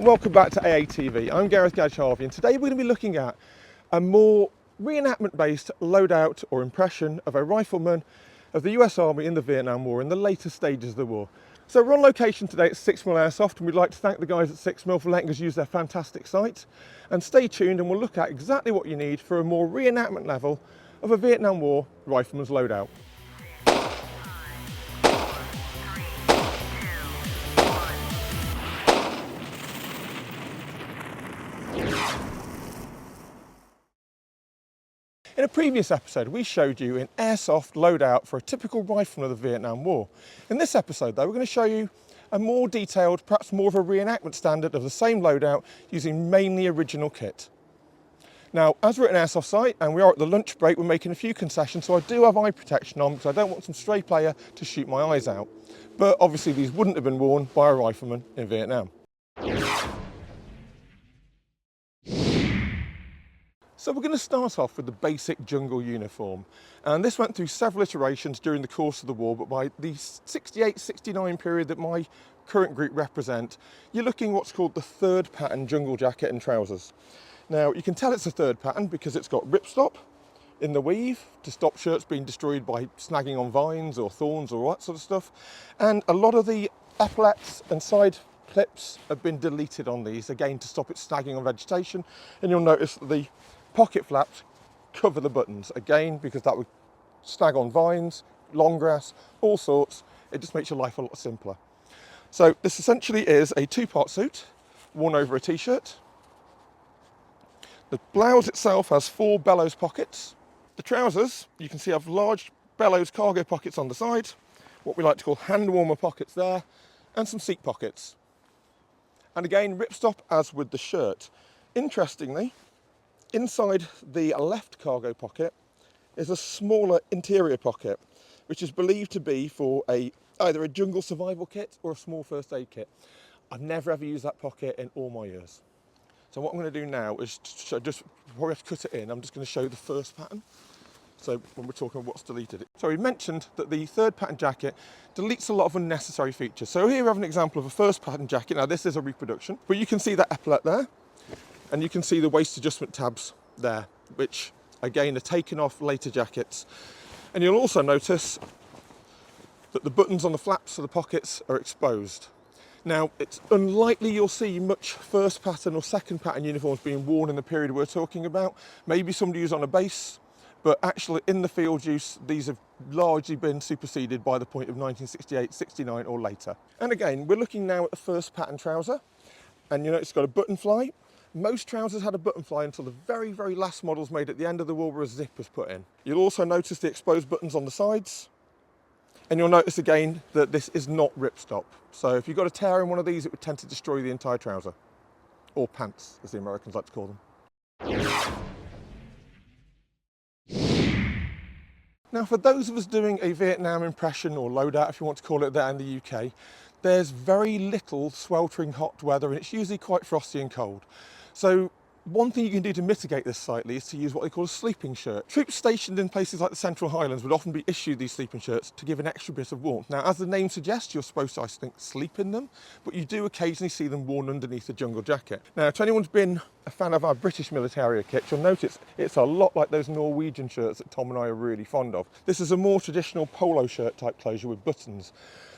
Welcome back to AATV. I'm Gareth Gadge Harvey, and today we're going to be looking at a more reenactment based loadout or impression of a rifleman of the US Army in the Vietnam War in the later stages of the war. So we're on location today at SIXMIL Airsoft, and we'd like to thank the guys at SIXMIL for letting us use their fantastic site. And stay tuned and we'll look at exactly what you need for a more reenactment level of a Vietnam War rifleman's loadout. In a previous episode, we showed you an airsoft loadout for a typical rifleman of the Vietnam War. In this episode, though, we're going to show you a more detailed, perhaps more of a reenactment standard of the same loadout using mainly original kit. Now, as we're at an airsoft site and we are at the lunch break, we're making a few concessions, so I do have eye protection on because I don't want some stray player to shoot my eyes out. But obviously these wouldn't have been worn by a rifleman in Vietnam. So we're going to start off with the basic jungle uniform, and this went through several iterations during the course of the war, but by the 68-69 period that my current group represent, you're looking what's called the third pattern jungle jacket and trousers. Now you can tell it's a third pattern because it's got ripstop in the weave to stop shirts being destroyed by snagging on vines or thorns or all that sort of stuff, and a lot of the epaulets and side clips have been deleted on these, again to stop it snagging on vegetation, and you'll notice that the pocket flaps cover the buttons, again because that would snag on vines, long grass, all sorts. It just makes your life a lot simpler. So this essentially is a two-part suit worn over a t-shirt. The blouse itself has 4 bellows pockets. The trousers, you can see, have large bellows cargo pockets on the side, what we like to call hand warmer pockets there, and some seat pockets. And again, ripstop as with the shirt. Interestingly, inside the left cargo pocket is a smaller interior pocket, which is believed to be for either a jungle survival kit or a small first aid kit. I've never ever used that pocket in all my years. So what I'm going to do now is, just before we have to cut it in, I'm just going to show the first pattern. So when we're talking about what's deleted. So we mentioned that the third pattern jacket deletes a lot of unnecessary features. So here we have an example of a first pattern jacket. Now this is a reproduction, but you can see that epaulet there. And you can see the waist adjustment tabs there, which again are taken off later jackets. And you'll also notice that the buttons on the flaps of the pockets are exposed. Now, it's unlikely you'll see much first pattern or second pattern uniforms being worn in the period we're talking about. Maybe somebody who's on a base, but actually in the field use, these have largely been superseded by the point of 1968, 69 or later. And again, we're looking now at the first pattern trouser, and you know it's got a button fly. Most trousers had a button fly until the very, very last models made at the end of the war where a zip was put in. You'll also notice the exposed buttons on the sides, and you'll notice again that this is not ripstop. So if you've got a tear in one of these, it would tend to destroy the entire trouser, or pants, as the Americans like to call them. Now, for those of us doing a Vietnam impression or loadout, if you want to call it that in the UK, there's very little sweltering hot weather, and it's usually quite frosty and cold. So one thing you can do to mitigate this slightly is to use what they call a sleeping shirt. Troops stationed in places like the Central Highlands would often be issued these sleeping shirts to give an extra bit of warmth. Now, as the name suggests, you're supposed to, I think, sleep in them, but you do occasionally see them worn underneath a jungle jacket. Now, if anyone's been a fan of our British military kit, you'll notice it's a lot like those Norwegian shirts that Tom and I are really fond of. This is a more traditional polo shirt type closure with buttons.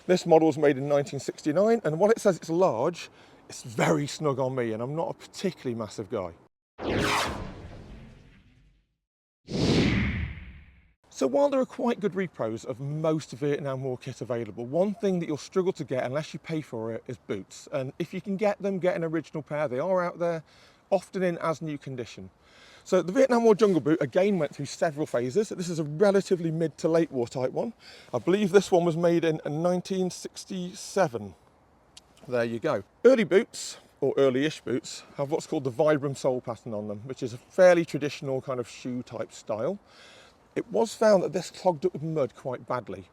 This model was made in 1969, and while it says it's large, it's very snug on me, and I'm not a particularly massive guy. So while there are quite good repros of most Vietnam War kit available, one thing that you'll struggle to get unless you pay for it is boots. And if you can get them, get an original pair. They are out there, often in as new condition. So the Vietnam War jungle boot again went through several phases. This is a relatively mid to late war type one. I believe this one was made in 1967. There you go. Early boots, or early-ish boots, have what's called the Vibram sole pattern on them, which is a fairly traditional kind of shoe type style. It was found that this clogged up with mud quite badly.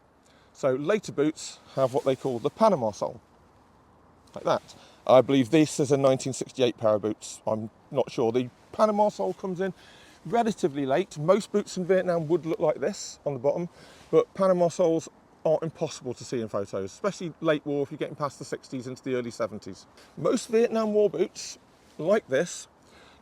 So later boots have what they call the Panama sole, like that. I believe this is a 1968 pair of boots. I'm not sure. The Panama sole comes in relatively late. Most boots in Vietnam would look like this on the bottom, but Panama soles aren't impossible to see in photos, especially late war if you're getting past the 60s into the early 70s. Most Vietnam War boots, like this,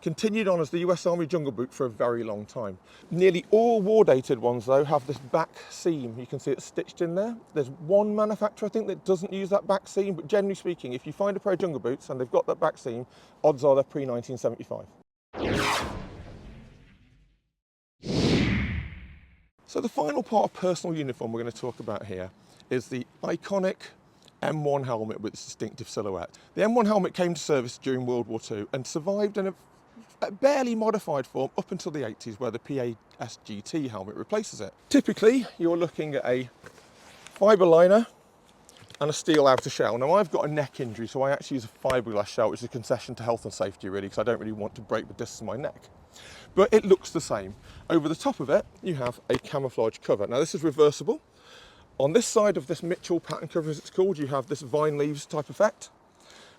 continued on as the US Army jungle boot for a very long time. Nearly all war-dated ones, though, have this back seam. You can see it stitched in there. There's one manufacturer, I think, that doesn't use that back seam, but generally speaking, if you find a pair of jungle boots and they've got that back seam, odds are they're pre-1975. So the final part of personal uniform we're going to talk about here is the iconic M1 helmet with its distinctive silhouette. The M1 helmet came to service during World War II and survived in a barely modified form up until the 80s, where the PASGT helmet replaces it. Typically, you're looking at a fibre liner and a steel outer shell. Now, I've got a neck injury, so I actually use a fiberglass shell, which is a concession to health and safety, really, because I don't really want to break the discs in my neck. But it looks the same. Over the top of it, you have a camouflage cover. Now, this is reversible. On this side of this Mitchell pattern cover, as it's called, you have this vine leaves type effect.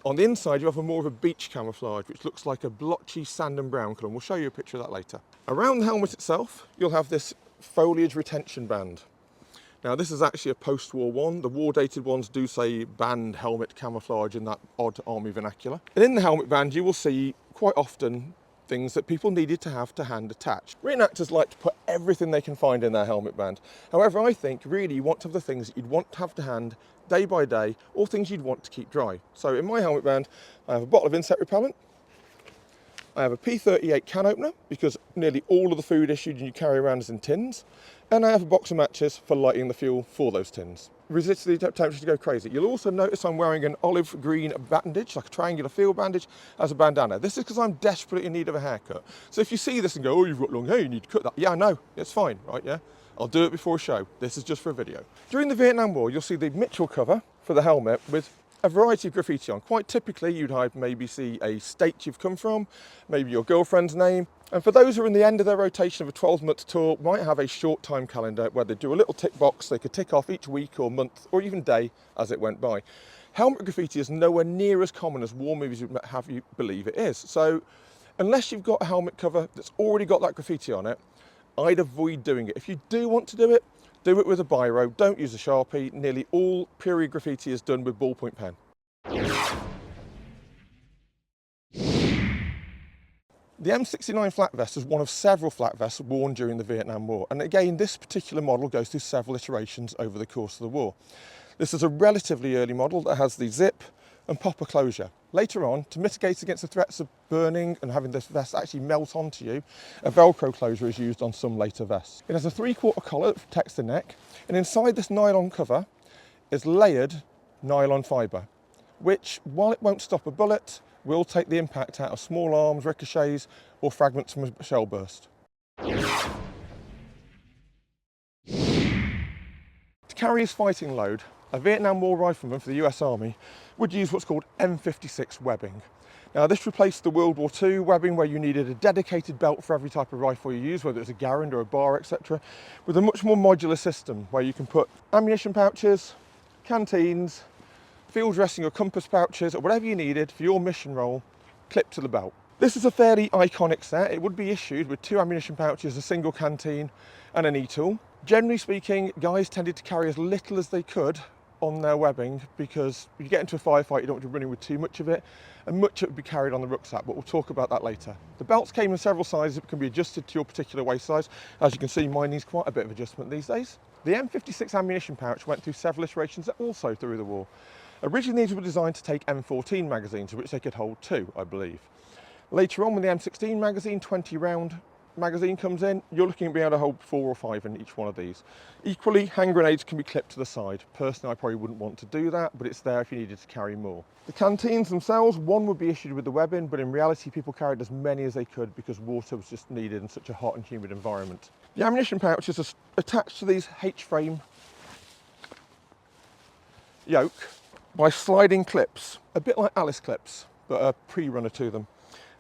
On the inside, you have more of a beach camouflage, which looks like a blotchy sand and brown colour. We'll show you a picture of that later. Around the helmet itself, you'll have this foliage retention band. Now, this is actually a post-war one. The war-dated ones do say band helmet camouflage in that odd army vernacular. And in the helmet band, you will see quite often things that people needed to have to hand attached. Reenactors like to put everything they can find in their helmet band. However, I think really you want to have the things that you'd want to have to hand day by day, or things you'd want to keep dry. So in my helmet band, I have a bottle of insect repellent, I have a P38 can opener, because nearly all of the food issued you carry around is in tins, and I have a box of matches for lighting the fuel for those tins. Resist the temptation to go crazy. You'll also notice I'm wearing an olive green bandage, like a triangular field bandage, as a bandana. This is because I'm desperately in need of a haircut. So if you see this and go, oh, you've got long hair, you need to cut that. Yeah, no, it's fine, right, yeah? I'll do it before a show. This is just for a video. During the Vietnam War, you'll see the Mitchell cover for the helmet with a variety of graffiti on. Quite typically, you'd maybe see a state you've come from, maybe your girlfriend's name. And for those who are in the end of their rotation of a 12-month tour, might have a short time calendar where they do a little tick box they could tick off each week or month or even day as it went by. Helmet graffiti is nowhere near as common as war movies would have you believe it is. So unless you've got a helmet cover that's already got that graffiti on it, I'd avoid doing it. If you do want to do it with a biro, don't use a Sharpie. Nearly all period graffiti is done with ballpoint pen. The M69 flat vest is one of several flat vests worn during the Vietnam War. And again, this particular model goes through several iterations over the course of the war. This is a relatively early model that has the zip and popper closure. Later on, to mitigate against the threats of burning and having this vest actually melt onto you, a Velcro closure is used on some later vests. It has a 3/4 collar that protects the neck, and inside this nylon cover is layered nylon fibre, which, while it won't stop a bullet, will take the impact out of small arms, ricochets, or fragments from a shell burst. To carry his fighting load, a Vietnam War rifleman for the US Army would use what's called M56 webbing. Now, this replaced the World War II webbing where you needed a dedicated belt for every type of rifle you use, whether it's a Garand or a bar, etc., with a much more modular system where you can put ammunition pouches, canteens, field dressing or compass pouches, or whatever you needed for your mission role, clipped to the belt. This is a fairly iconic set. It would be issued with 2 ammunition pouches, a single canteen, and an e-tool. Generally speaking, guys tended to carry as little as they could on their webbing, because if you get into a firefight, you don't want to be running with too much of it, and much of it would be carried on the rucksack, but we'll talk about that later. The belts came in several sizes that can be adjusted to your particular waist size. As you can see, mine needs quite a bit of adjustment these days. The M56 ammunition pouch went through several iterations also through the war. Originally, these were designed to take M14 magazines, of which they could hold 2, I believe. Later on, when the M16 magazine, 20-round magazine comes in, you're looking at being able to hold 4 or 5 in each one of these. Equally, hand grenades can be clipped to the side. Personally, I probably wouldn't want to do that, but it's there if you needed to carry more. The canteens themselves, one would be issued with the webbing, but in reality, people carried as many as they could because water was just needed in such a hot and humid environment. The ammunition pouches are attached to these H-frame yoke by sliding clips, a bit like Alice clips, but a pre-runner to them.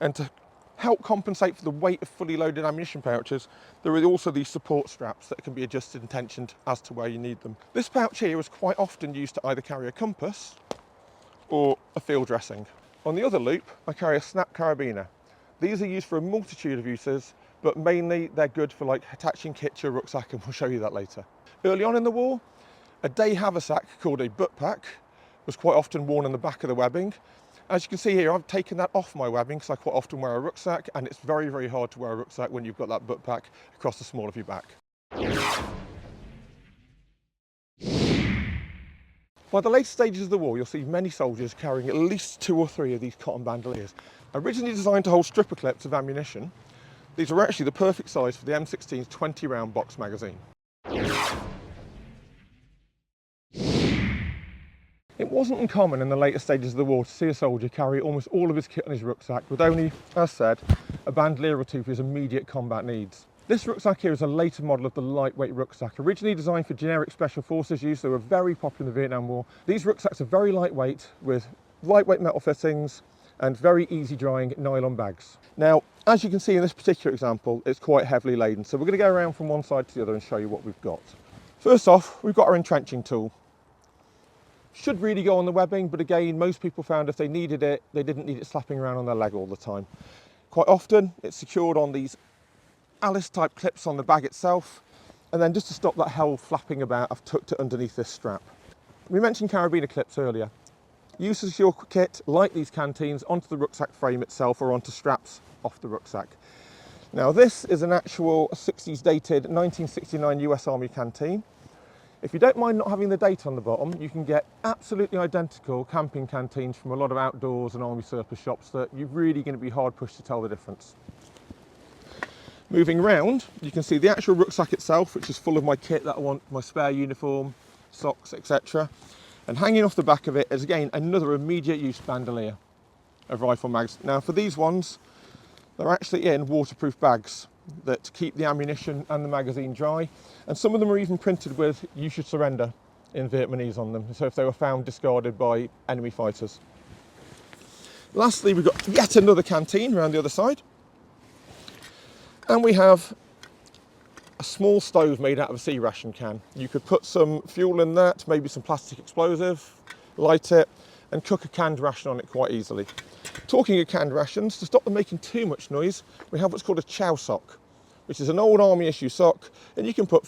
And to help compensate for the weight of fully loaded ammunition pouches, there are also these support straps that can be adjusted and tensioned as to where you need them. This pouch here is quite often used to either carry a compass or a field dressing. On the other loop, I carry a snap carabiner. These are used for a multitude of uses, but mainly they're good for like attaching kit to your rucksack, and we'll show you that later. Early on in the war, A day haversack called a butt pack was quite often worn on the back of the webbing. As you can see here, I've taken that off my webbing because I quite often wear a rucksack, and it's very, very hard to wear a rucksack when you've got that butt pack across the small of your back. By the later stages of the war, you'll see many soldiers carrying at least 2 or 3 of these cotton bandoliers. Originally designed to hold stripper clips of ammunition, these are actually the perfect size for the M16's 20-round box magazine. It wasn't uncommon in the later stages of the war to see a soldier carry almost all of his kit on his rucksack with only, as said, a bandolier or 2 for his immediate combat needs. This rucksack here is a later model of the lightweight rucksack. Originally designed for generic special forces use, they were very popular in the Vietnam War. These rucksacks are very lightweight with lightweight metal fittings and very easy drying nylon bags. Now, as you can see in this particular example, it's quite heavily laden. So we're going to go around from one side to the other and show you what we've got. First off, we've got our entrenching tool. Should really go on the webbing, but again, most people found if they needed it, they didn't need it slapping around on their leg all the time. Quite often, it's secured on these Alice type clips on the bag itself, and then just to stop that hell flapping about, I've tucked it underneath this strap. We mentioned carabiner clips earlier. Use to secure kit like these canteens onto the rucksack frame itself or onto straps off the rucksack. Now this is an actual 60s dated 1969 US Army canteen. If you don't mind not having the date on the bottom, you can get absolutely identical camping canteens from a lot of outdoors and army surplus shops that you're really going to be hard pushed to tell the difference. Moving round, you can see the actual rucksack itself, which is full of my kit that I want, my spare uniform, socks, etc. And hanging off the back of it is again another immediate use bandolier of rifle mags. Now for these ones, they're actually in waterproof bags that keep the ammunition and the magazine dry, and some of them are even printed with "You should surrender" in Vietnamese on them, so if they were found discarded by enemy fighters. Lastly, we've got yet another canteen around the other side, and we have a small stove made out of a sea ration can. You could put some fuel in that, maybe some plastic explosive, light it, and cook a canned ration on it quite easily. Talking of canned rations, to stop them making too much noise, we have what's called a chow sock, which is an old army issue sock, and you can put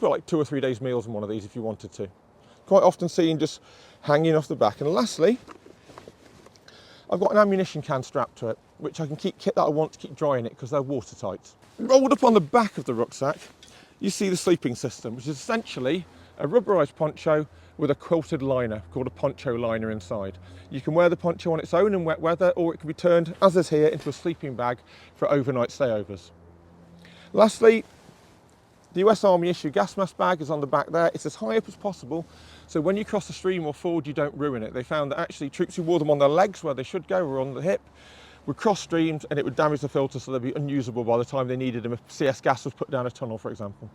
like 2 or 3 days meals in one of these if you wanted to. Quite often seen just hanging off the back. And lastly, I've got an ammunition can strapped to it, which I can keep kit that I want to keep dry in it because they're watertight. Rolled up on the back of the rucksack, you see the sleeping system, which is essentially a rubberized poncho with a quilted liner called a poncho liner inside. You can wear the poncho on its own in wet weather, or it can be turned, as is here, into a sleeping bag for overnight stayovers. Lastly, the US Army issue gas mask bag is on the back there. It's as high up as possible, so when you cross the stream or ford, you don't ruin it. They found that actually troops who wore them on their legs where they should go, or on the hip, would cross streams and it would damage the filter, so they'd be unusable by the time they needed them if CS gas was put down a tunnel, for example.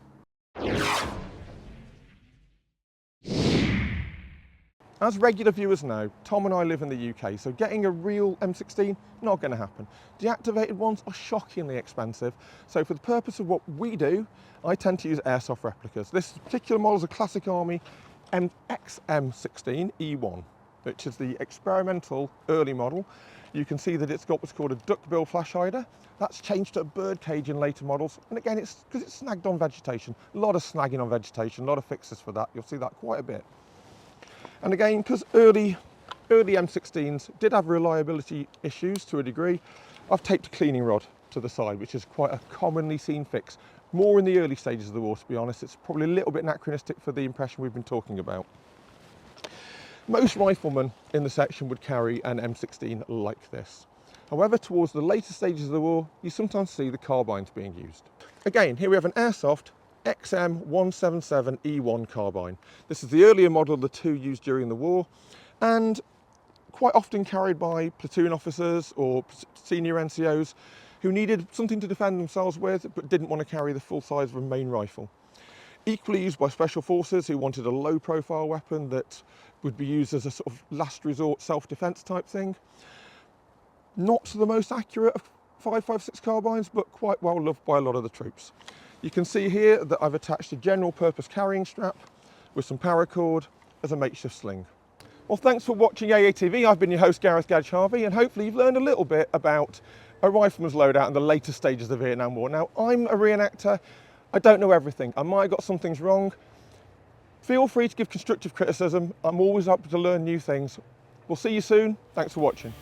As regular viewers know, Tom and I live in the UK, so getting a real M16, not going to happen. Deactivated ones are shockingly expensive, so for the purpose of what we do, I tend to use airsoft replicas. This particular model is a classic Army XM16 E1, which is the experimental early model. You can see that it's got what's called a duckbill flash hider. That's changed to a bird cage in later models, and again, it's because it's snagged on vegetation. A lot of snagging on vegetation, a lot of fixes for that. You'll see that quite a bit. And again, because early M16s did have reliability issues to a degree, I've taped a cleaning rod to the side, which is quite a commonly seen fix. More in the early stages of the war, to be honest. It's probably a little bit anachronistic for the impression we've been talking about. Most riflemen in the section would carry an M16 like this. However, towards the later stages of the war, you sometimes see the carbines being used. Again, here we have an airsoft XM177E1 carbine. This is the earlier model of the 2 used during the war, and quite often carried by platoon officers or senior NCOs who needed something to defend themselves with but didn't want to carry the full size of a main rifle. Equally used by special forces who wanted a low profile weapon that would be used as a sort of last resort self-defense type thing. Not the most accurate of 5.56 carbines, but quite well loved by a lot of the troops. You can see here that I've attached a general purpose carrying strap with some paracord as a makeshift sling. Well, thanks for watching AATV. I've been your host, Gareth Gadge Harvey, and hopefully you've learned a little bit about a rifleman's loadout in the later stages of the Vietnam War. Now, I'm a reenactor. I don't know everything. I might have got some things wrong. Feel free to give constructive criticism. I'm always up to learn new things. We'll see you soon. Thanks for watching.